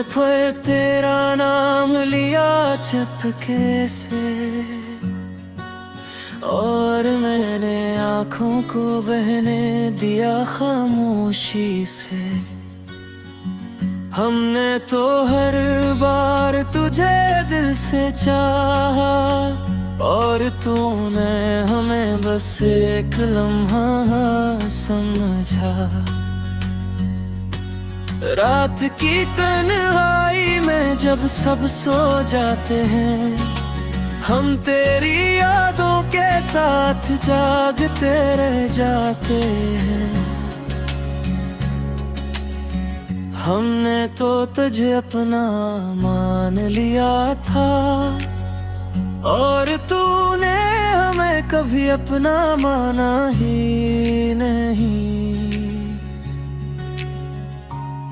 फिर तेरा नाम लिया चुपके से, और मैंने आँखों को बहने दिया खामोशी से। हमने तो हर बार तुझे दिल से चाहा, और तूने हमें बस एक लम्हा समझा। रात की तन्हाई में जब सब सो जाते हैं, हम तेरी यादों के साथ जागते रह जाते हैं। हमने तो तुझे अपना मान लिया था, और तूने हमें कभी अपना माना ही नहीं।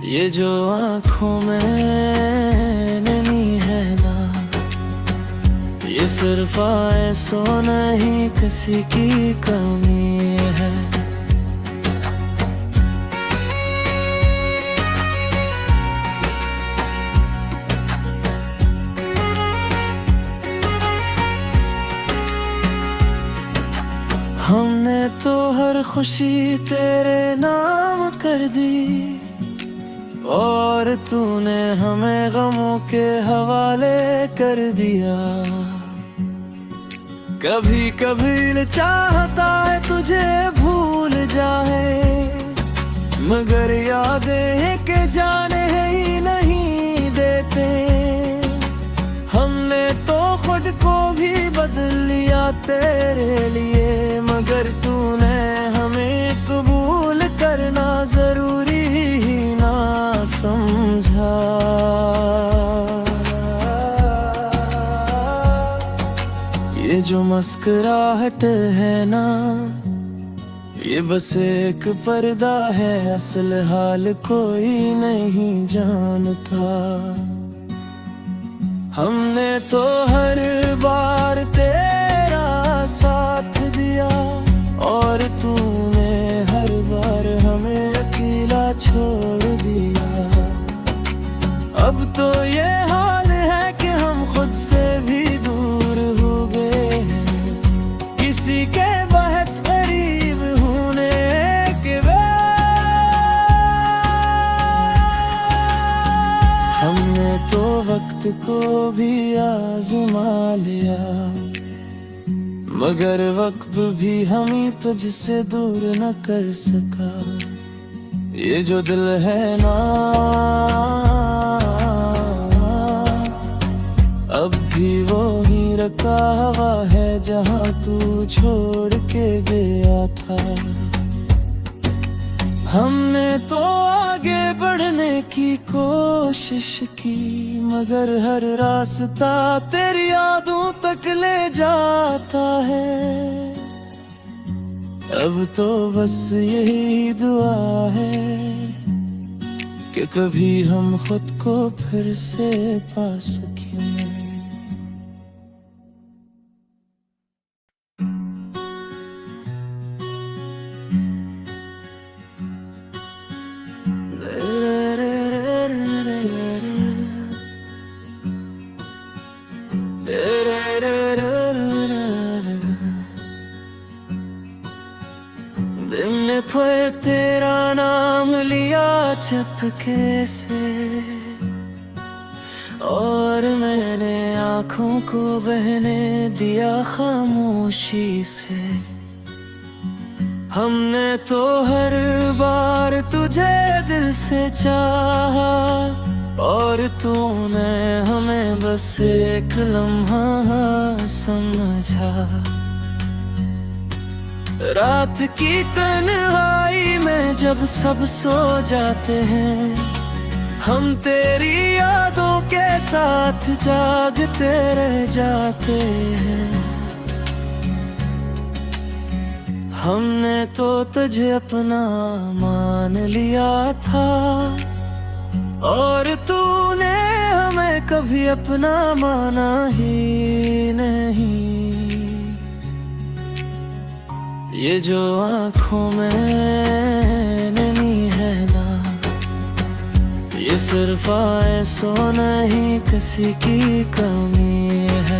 ये जो आँखों में नमी है ना, ये सिर्फ ऐसो नहीं किसी की कमी है। हमने तो हर खुशी तेरे नाम कर दी, और तूने हमें गमों के हवाले कर दिया। कभी कभी चाहता है तुझे भूल जाए, मगर यादें के जाने ही नहीं देते। हमने तो खुद को भी बदल लिया तेरे लिए, मगर तूने हमें कबूल करना जरूरी ही ना समझा। ये जो मुस्कुराहट है ना, ये बस एक पर्दा है, असल हाल कोई नहीं जानता। हमने तो हर बार तेरा साथ दिया, और तूने हर बार हमें अकेला छोड़ दिया। अब तो ये हाल है कि हम खुद से भी दूर हो गए हैं, किसी के बहुत करीब होने के बाद। हमने तो वक्त को भी आजमा लिया, मगर वक्त भी हमें तुझसे दूर न कर सका। ये जो दिल है ना, अब भी वो ही रखा हुआ है जहाँ तू छोड़ के गया था। हमने तो आगे बढ़ने की कोशिश की, मगर हर रास्ता तेरी यादों तक ले जाता है। अब तो बस यही दुआ है कि कभी हम खुद को फिर से पा सकें। दिन फिर तेरा नाम लिया चुपके से, और मैंने आँखों को बहने दिया खामोशी से। हमने तो हर बार तुझे दिल से चाहा, और तूने हमें बस एक लम्हा समझा। रात की तन्हाई में जब सब सो जाते हैं, हम तेरी यादों के साथ जागते रह जाते हैं। हमने तो तुझे अपना मान लिया था, और तूने हमें कभी अपना माना ही नहीं। ये जो आँखों में नमी है ना, ये ये सिर्फ आए सो नहीं किसी की कमी है।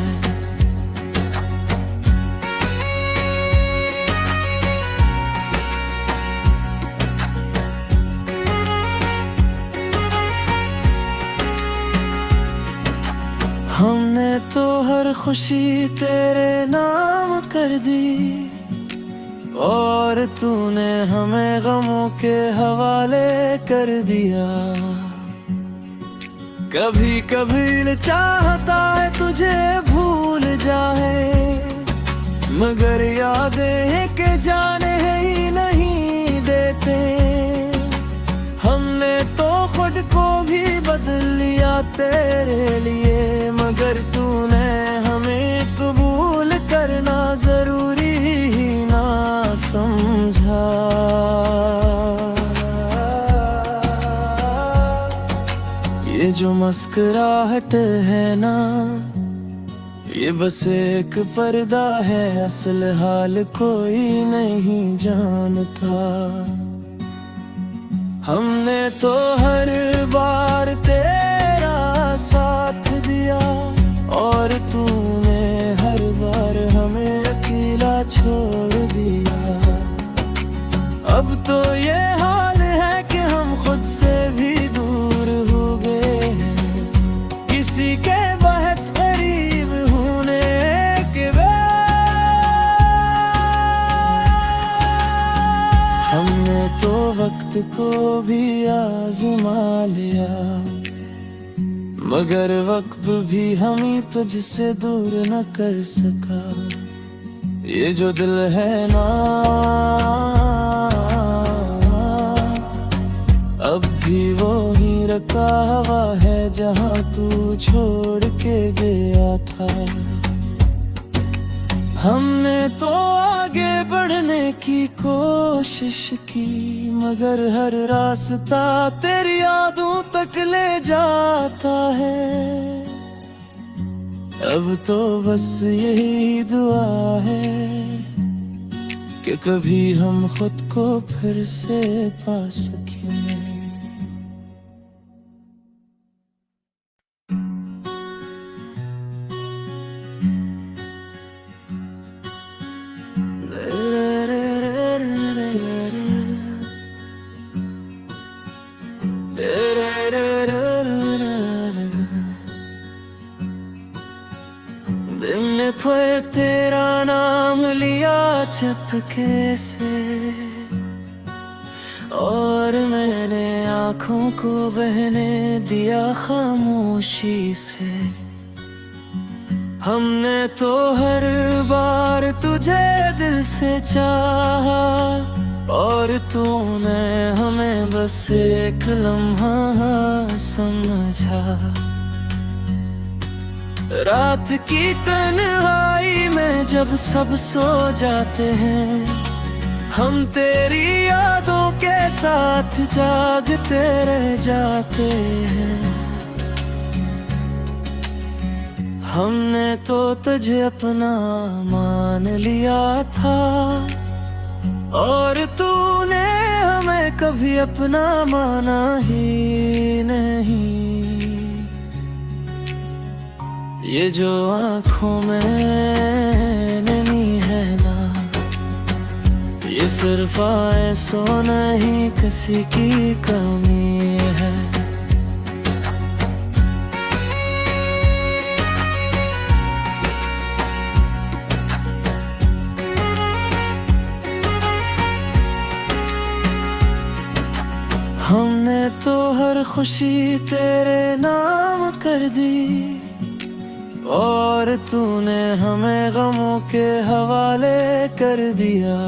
हमने तो हर खुशी तेरे नाम कर दी और तूने हमें गमों के हवाले कर दिया। कभी कभी चाहता है तुझे भूल जाए, मगर यादें के जाने ही नहीं देते। हमने तो खुद को भी बदल लिया तेरे लिए, मगर तूने हमें कबूल करना जरूरी ही ना समझा। ये जो मुस्कुराहट है ना, ये बस एक पर्दा है, असल हाल कोई नहीं जानता। हमने तो हर बार तेरा साथ दिया और तूने हर बार हमें अकेला छोड़ दिया। अब तो ये हाल है कि हम खुद से भी दूर हो गए हैं, किसी के बहुत करीब होने के बाद। हमने तो वक्त को भी आजमा लिया, मगर वक्त भी हमें तुझसे दूर न कर सका। ये जो दिल है ना, अब भी वो ही रखा हुआ है जहाँ तू छोड़ के गया था। हमने तो आगे बढ़ने की कोशिश की, मगर हर रास्ता तेरी यादों तक ले जाता है। अब तो बस यही दुआ है कि कभी हम खुद को फिर से पा सकें। दिन पर तेरा नाम लिया चुपके से, और मैंने आँखों को बहने दिया खामोशी से। हमने तो हर बार तुझे दिल से चाहा और तूने हमें बस एक लम्हा समझा। रात की तन्हाई में जब सब सो जाते हैं, हम तेरी यादों के साथ जागते रह जाते हैं। हमने तो तुझे अपना मान लिया था और तूने हमें कभी अपना माना ही नहीं। ये जो आँखों में नमी है ना, ये सिर्फ आए सो नहीं किसी की कमी है। हमने तो हर खुशी तेरे नाम कर दी और तूने हमें गमों के हवाले कर दिया।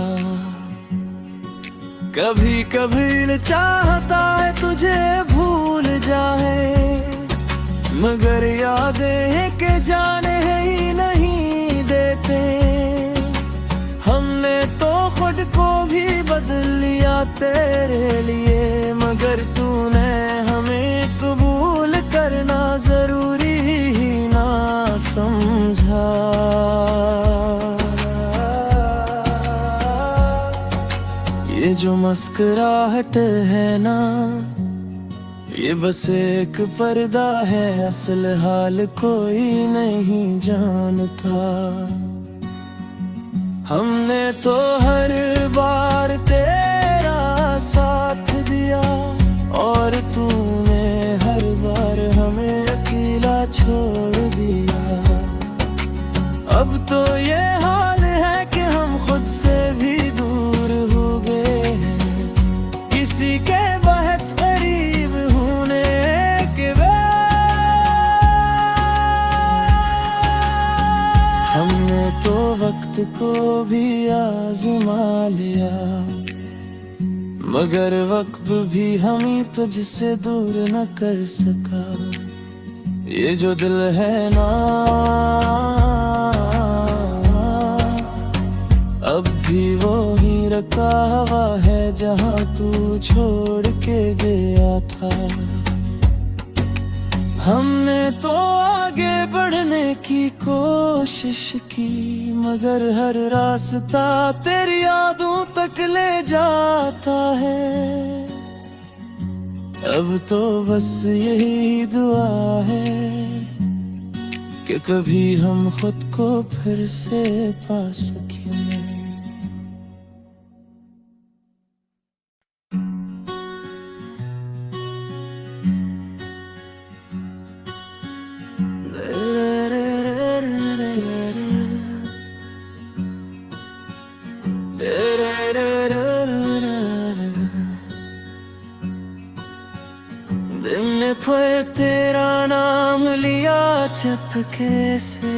कभी कभी चाहता है तुझे भूल जाए, मगर यादें के जाने ही नहीं देते। हमने तो खुद को भी बदल लिया तेरे लिए, मगर तूने हमें कबूल करना जरूरी ही ना समझा। ये जो मुस्कुराहट है ना, ये बस एक पर्दा है, असल हाल कोई नहीं जानता। हमने तो हर बार तेरा साथ दिया और तूने हर बार हमें अकेला छोड़ दिया। अब तो ये हाल है कि हम खुद से भी दूर हो गए हैं, किसी के बहुत करीब होने के बाद। हमने तो वक्त को भी आजमा लिया, मगर वक्त भी हमें तुझसे दूर न कर सका। ये जो दिल है ना, अब भी वो ही रखा हुआ है जहाँ तू छोड़ के गया था। हमने तो आगे बढ़ने की कोशिश की, मगर हर रास्ता तेरी यादों तक ले जाता है। अब तो बस यही दुआ है कि कभी हम खुद को फिर से पा सकें। दिन पर तेरा नाम लिया चुपके से,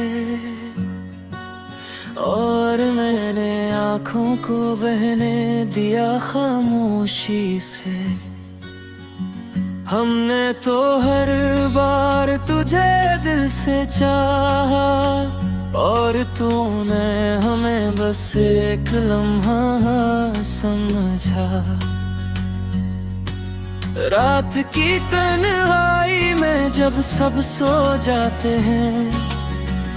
और मैंने आँखों को बहने दिया खामोशी से। हमने तो हर बार तुझे दिल से चाहा, और तूने हमें बस एक लम्हा समझा। रात की तन्हाई में जब सब सो जाते हैं,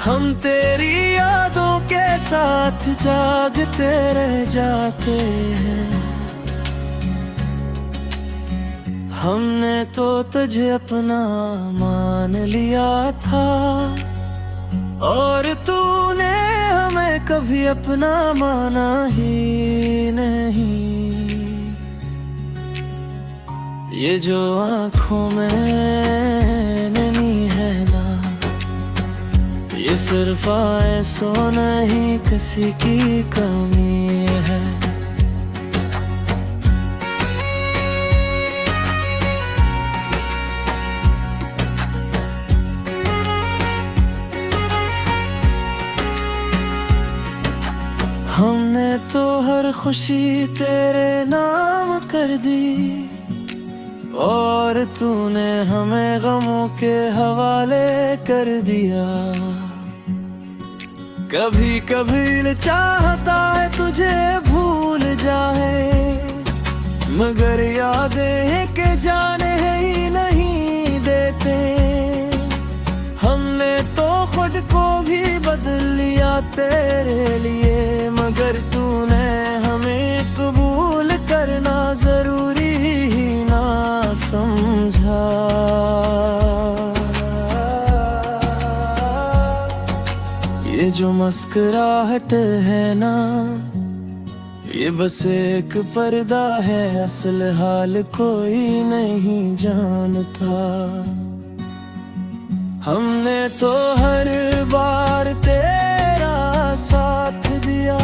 हम तेरी यादों के साथ जागते रह जाते हैं। हमने तो तुझे अपना मान लिया था, और तूने हमें कभी अपना माना ही नहीं। ये जो आँखों में नहीं है ना, ये सिर्फ ऐसो नहीं किसी की कमी है। हमने तो हर खुशी तेरे नाम कर दी, और तूने हमें गमों के हवाले कर दिया। कभी कभी चाहता है तुझे भूल जाए, मगर यादें के जाने ही नहीं देते। हमने तो खुद को भी बदल लिया तेरे लिए, मगर तूने हमें कबूल करना जरूरी ही ना समझा। ये जो मुस्कुराहट है ना, ये बस एक पर्दा है, असल हाल कोई नहीं जानता। हमने तो हर बार तेरा साथ दिया,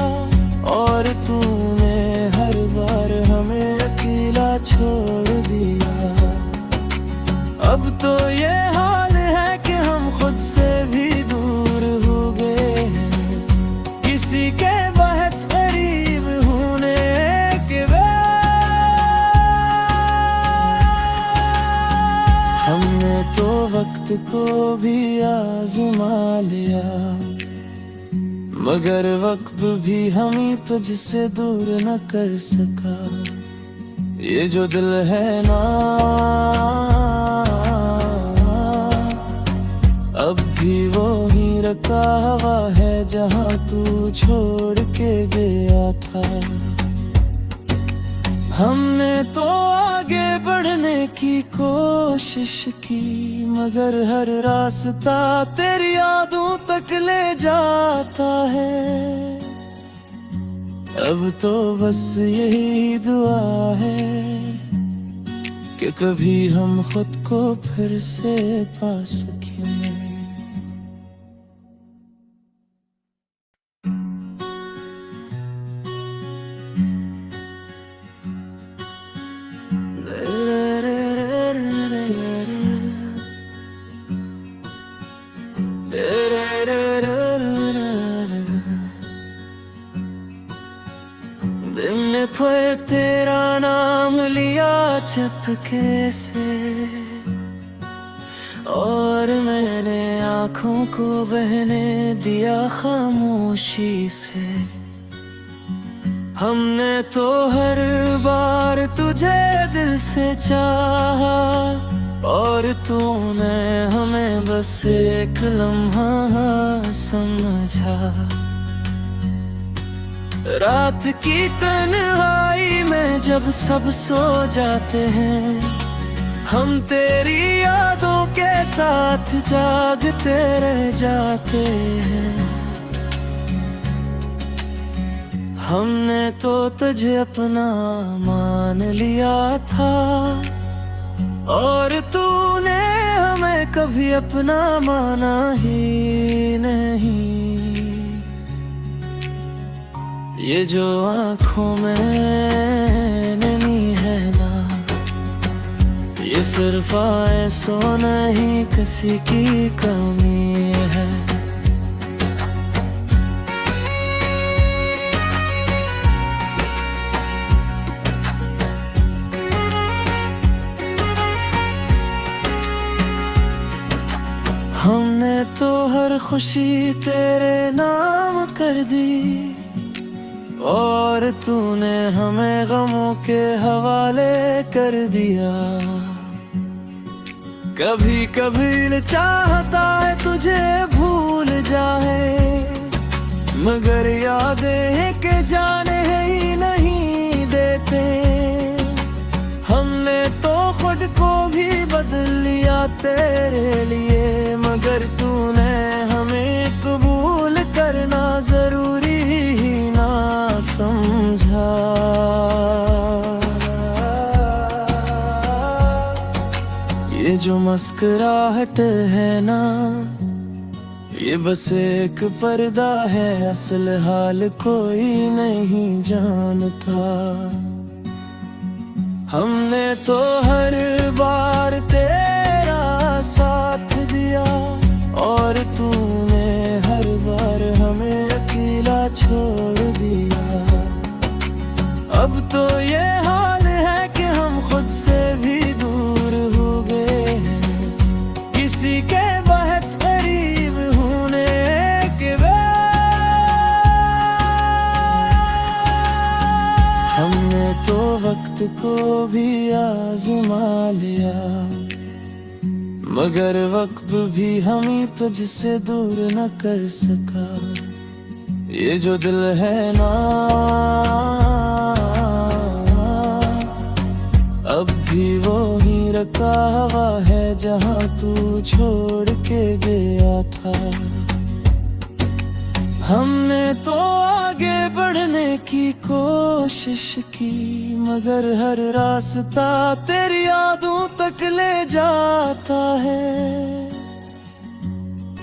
और तूने हर बार हमें अकेला छोड़ दिया। अब तो ये हाल है कि हम खुद से भी दूर हो गए हैं, किसी के बहुत करीब होने के बाद। हमने तो वक्त को भी आजमा लिया, मगर वक्त भी हमें तुझसे दूर न कर सका। ये जो दिल है ना, अब भी वो ही रखा हुआ है जहाँ तू छोड़ के गया था। हमने तो आगे बढ़ने की कोशिश की, मगर हर रास्ता तेरी यादों तक ले जाता है। अब तो बस यही दुआ है कि कभी हम खुद को फिर से पा सकें। दिन पर तेरा नाम लिया चुपके से, और मैंने आँखों को बहने दिया खामोशी से। हमने तो हर बार तुझे दिल से चाहा, और तूने हमें बस एक लम्हा समझा। रात की तन्हाई में जब सब सो जाते हैं, हम तेरी यादों के साथ जागते रह जाते हैं। हमने तो तुझे अपना मान लिया था, और तूने हमें कभी अपना माना ही नहीं। ये जो आँखों में नमी है ना, ये सिर्फ आंसू नहीं किसी की कमी है। हमने तो हर खुशी तेरे नाम कर दी, और तूने हमें गमों के हवाले कर दिया। कभी कभी चाहता है तुझे भूल जाए, मगर यादें के जाने ही नहीं देते। हमने तो खुद को भी बदल लिया तेरे लिए, मगर तूने हमें कबूल करना जरूरी ही ना समझा। ये जो मुस्कुराहट है ना, ये बस एक पर्दा है, असल हाल कोई नहीं जानता। हमने तो हर बार तेरा साथ दिया, और तूने हर बार हमें अकेला छोड़ दिया। अब तो ये हाल है कि हम खुद से भी दूर हो गए हैं, किसी के बहुत करीब होने के बाद। हमने तो वक्त को भी आजमा लिया, मगर वक्त भी हमें तुझसे दूर न कर सका। ये जो दिल है ना, अब भी वो ही रखा हुआ है जहाँ तू छोड़ के गया था। हमने तो आगे बढ़ने की कोशिश की, मगर हर रास्ता तेरी यादों तक ले जाता है।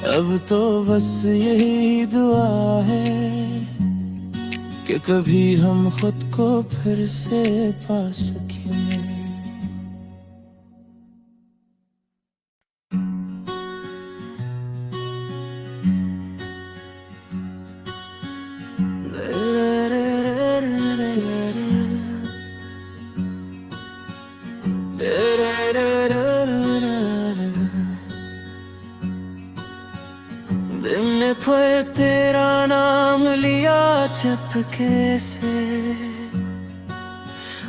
अब तो बस यही दुआ है कि कभी हम खुद को फिर से पा सकें। दिन पर तेरा नाम लिया चुपके से,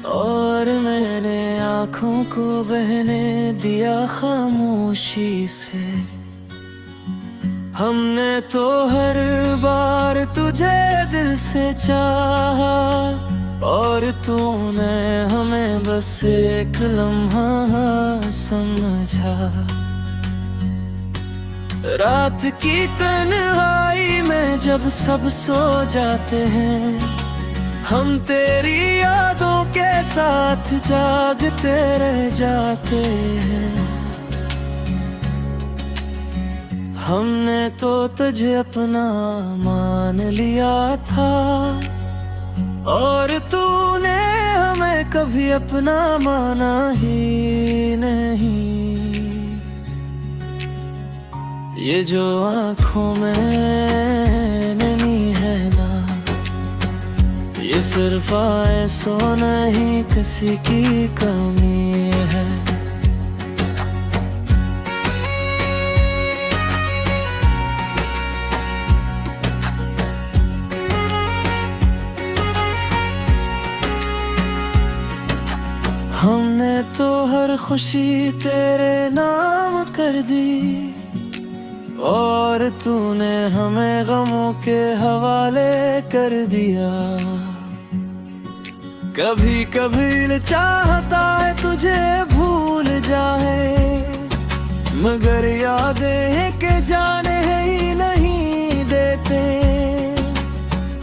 और मैंने आँखों को बहने दिया खामोशी से। हमने तो हर बार तुझे दिल से चाहा, और तूने हमें बस एक लम्हा समझा। रात की तन्हाई में जब सब सो जाते हैं, हम तेरी यादों के साथ जागते रह जाते हैं। हमने तो तुझे अपना मान लिया था, और तूने हमें कभी अपना माना ही नहीं। ये जो आँखों में नमी है ना, ये सिर्फ ऐसो नहीं किसी की कमी है। हमने तो हर खुशी तेरे नाम कर दी, और तूने हमें गमों के हवाले कर दिया। कभी कभी चाहता है तुझे भूल जाए, मगर यादें के जाने ही नहीं देते।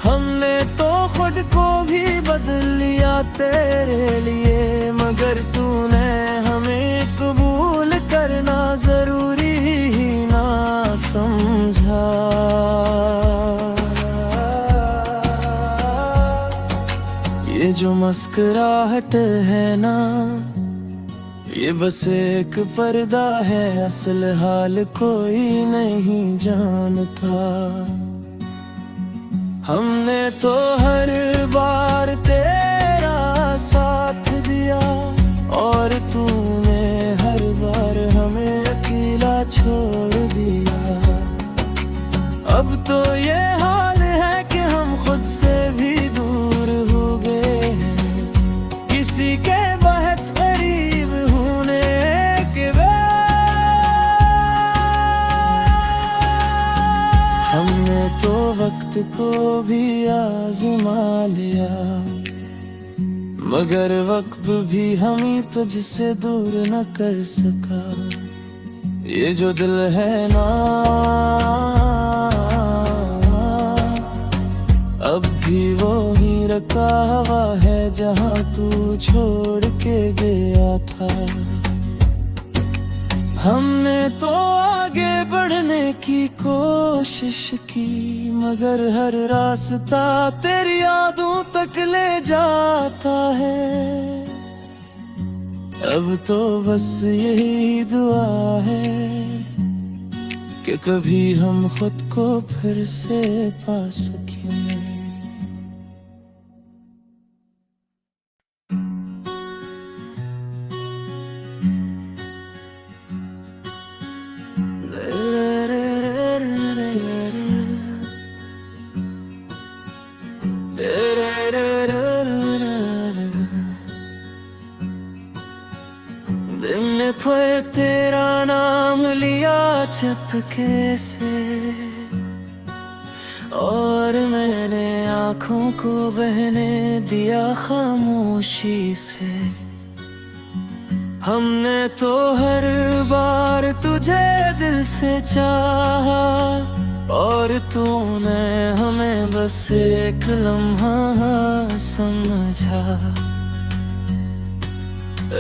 हमने तो खुद को भी बदल लिया तेरे लिए, मगर तूने हमें कबूल करना जरूरी ही ना समझा। ये जो मुस्कुराहट है ना, ये बस एक पर्दा है, असल हाल कोई नहीं जानता। हमने तो हर बार तेरा साथ दिया, और तूने हर बार हमें अकेला छोड़ दिया। अब तो ये हाल है कि हम खुद से भी दूर हो गए हैं, किसी के बहुत करीब होने के बाद। हमने तो वक्त को भी आजमा लिया, मगर वक्त भी हमें तुझसे दूर न कर सका। ये जो दिल है ना, अब भी वो ही रखा हुआ है जहाँ तू छोड़ के गया था। हमने तो आगे बढ़ने की कोशिश की, मगर हर रास्ता तेरी यादों तक ले जाता है। अब तो बस यही दुआ है कि कभी हम खुद को फिर से पा सकें। दिन पर तेरा नाम लिया चुपके से, और मैंने आँखों को बहने दिया खामोशी से। हमने तो हर बार तुझे दिल से चाहा, और तूने हमें बस एक लम्हा समझा।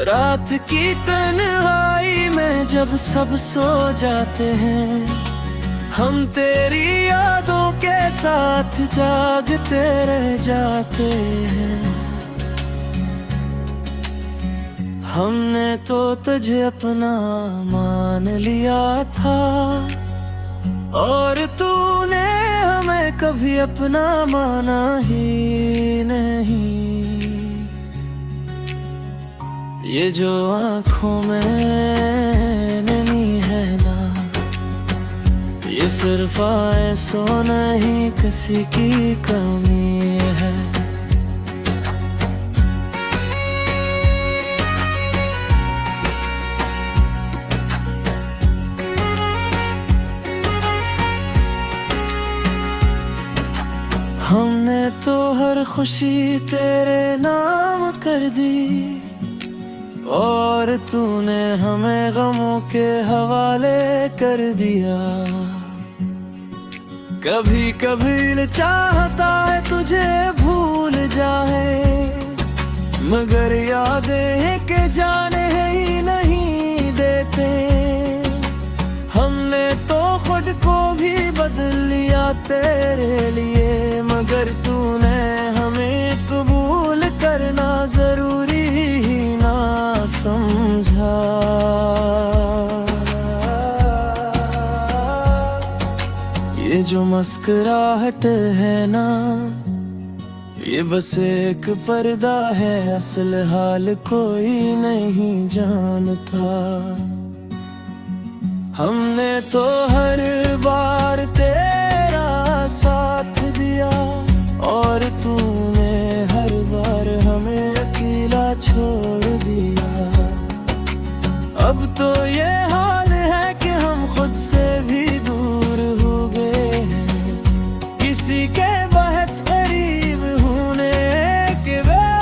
रात की तन्हाई में जब सब सो जाते हैं, हम तेरी यादों के साथ जागते रह जाते हैं। हमने तो तुझे अपना मान लिया था, और तूने हमें कभी अपना माना ही नहीं। ये जो आँखों में नमी है ना, ये सिर्फ ऐसो नहीं किसी की कमी है। हमने तो हर खुशी तेरे नाम कर दी, और तूने हमें गमों के हवाले कर दिया। कभी कभी चाहता है तुझे भूल जाए, मगर यादें के जाने ही नहीं देते। हमने तो खुद को भी बदल लिया तेरे लिए, मगर तूने हमें कबूल करना जरूरी ही ना समझा। ये जो मुस्कुराहट है ना, ये बस एक पर्दा है, असल हाल कोई नहीं जानता। हमने तो हर बार तेरा साथ दिया, और तूने हर बार हमें अकेला छोड़ दिया। अब तो ये हाल है कि हम खुद से भी दूर हो गए हैं, किसी के बहुत करीब होने के बाद।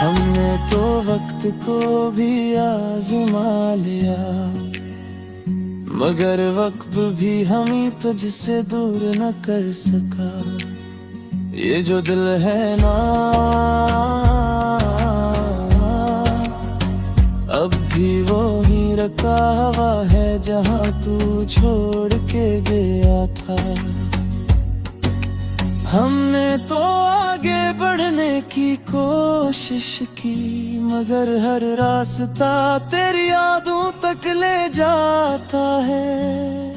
हमने तो वक्त को भी आजमा लिया, मगर वक्त भी हमें तुझसे दूर न कर सका। ये जो दिल है ना, अब भी वो ही रखा हुआ है जहाँ तू छोड़ के गया था। हमने तो आगे बढ़ने की कोशिश की, मगर हर रास्ता तेरी यादों तक ले जाता है।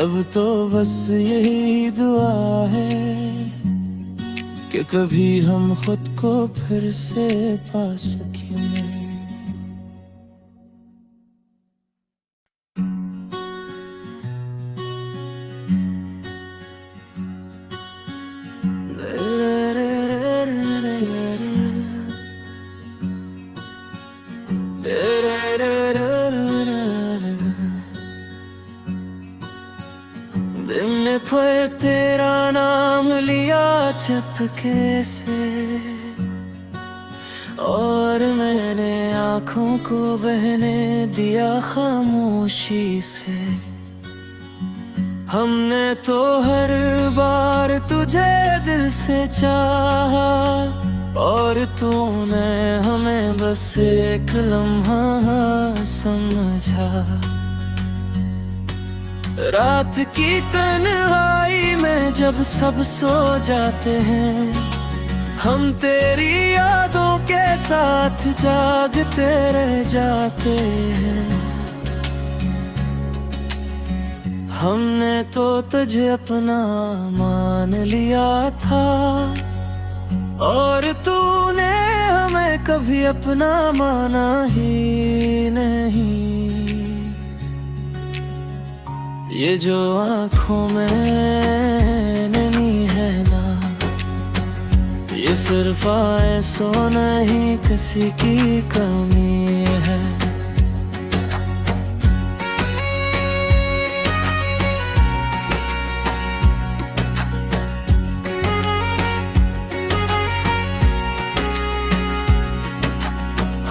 अब तो बस यही दुआ है कि कभी हम खुद को फिर से पा सकें। दिन पर तेरा नाम लिया चुपके से, और मैंने आँखों को बहने दिया खामोशी से। हमने तो हर बार तुझे दिल से चाहा, और तूने हमें बस एक लम्हा समझा। रात की तन्हाई में जब सब सो जाते हैं, हम तेरी यादों के साथ जागते रह जाते हैं। हमने तो तुझे अपना मान लिया था, और तूने हमें कभी अपना माना ही नहीं। ये जो आँखों में नमी है ना, ये सिर्फ ऐसो नहीं किसी की कमी है।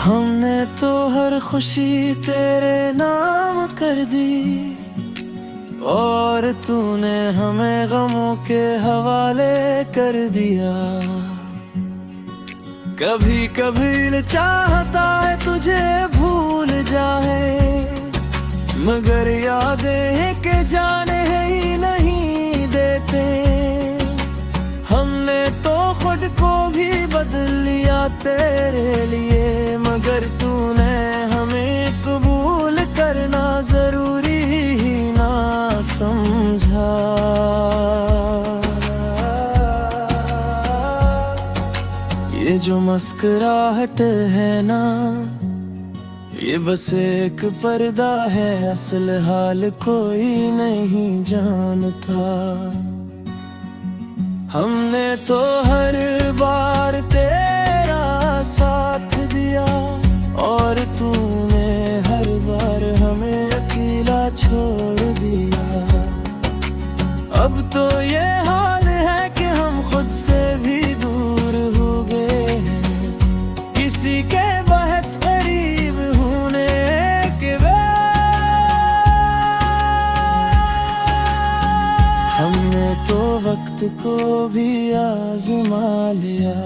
हमने तो हर खुशी तेरे नाम कर दी, और तूने हमें गमों के हवाले कर दिया। कभी कभी चाहता है तुझे भूल जाए, मगर यादें के जाने ही नहीं देते। हमने तो खुद को भी बदल लिया तेरे लिए, मगर तूने हमें कबूल करना जरूरी ही ना समझा। ये जो मुस्कुराहट है ना, ये बस एक पर्दा है, असल हाल कोई नहीं जानता। हमने तो हर बार तेरा साथ दिया, और तूने हर बार हमें अकेला छोड़ दिया। को भी आजमा लिया,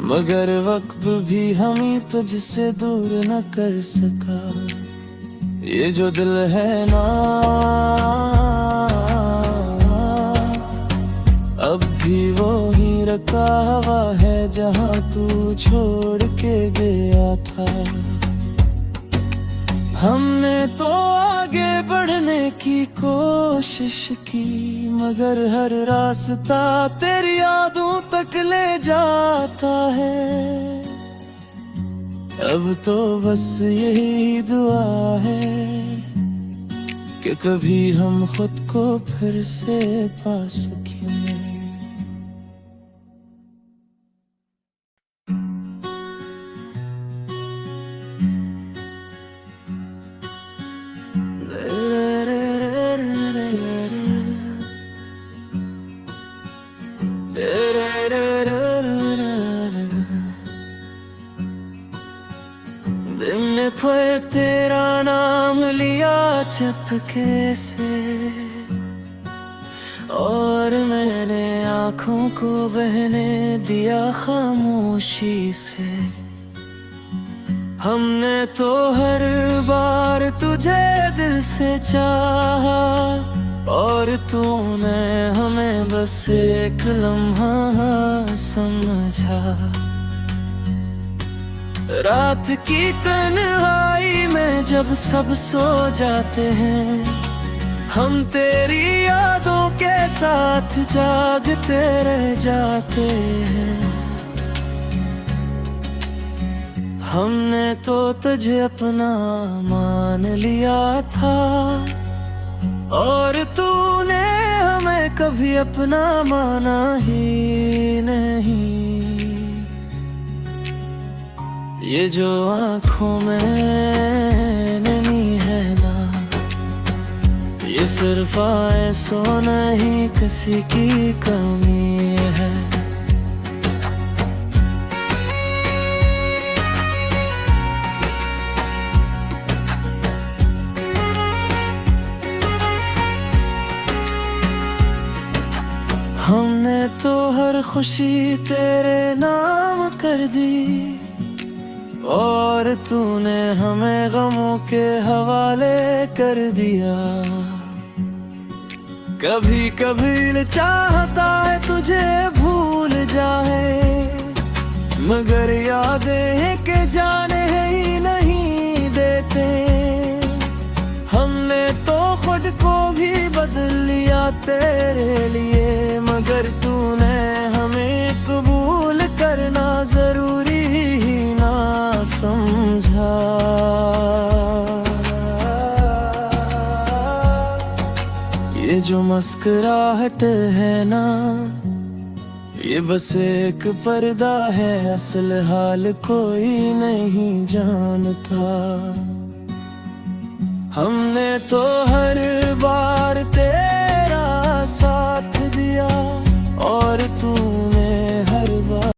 मगर वक्त भी हमें तुझसे दूर न कर सका। ये जो दिल है ना अब भी वो ही रखा हुआ है जहाँ तू छोड़ के गया था। हमने तो आगे बढ़ने की कोशिश की, मगर हर रास्ता तेरी यादों तक ले जाता है। अब तो बस यही दुआ है कि कभी हम खुद को फिर से पा सकें। दिन पर तेरा नाम लिया चुपके से, और मैंने आँखों को बहने दिया खामोशी से। हमने तो हर बार तुझे दिल से चाहा, और तूने हमें बस एक लम्हा समझा। रात की तन्हाई में जब सब सो जाते हैं, हम तेरी यादों के साथ जागते रह जाते हैं। हमने तो तुझे अपना मान लिया था, और तूने हमें कभी अपना माना ही नहीं। ये जो आँखों में नहीं है ना, ये सिर्फ ऐसो नहीं किसी की कमी है। हमने तो हर खुशी तेरे नाम कर दी, और तूने हमें गमों के हवाले कर दिया। कभी कभी चाहता है तुझे भूल जाए, मगर यादें के जाने ही नहीं देते। हमने तो खुद को भी बदल लिया तेरे लिए, मगर तूने हमें कबूल करना जरूरी ही ना समझा। ये जो मुस्कुराहट है ना, ये बस एक पर्दा है, असल हाल कोई नहीं जानता। हमने तो हर बार तेरा साथ दिया, और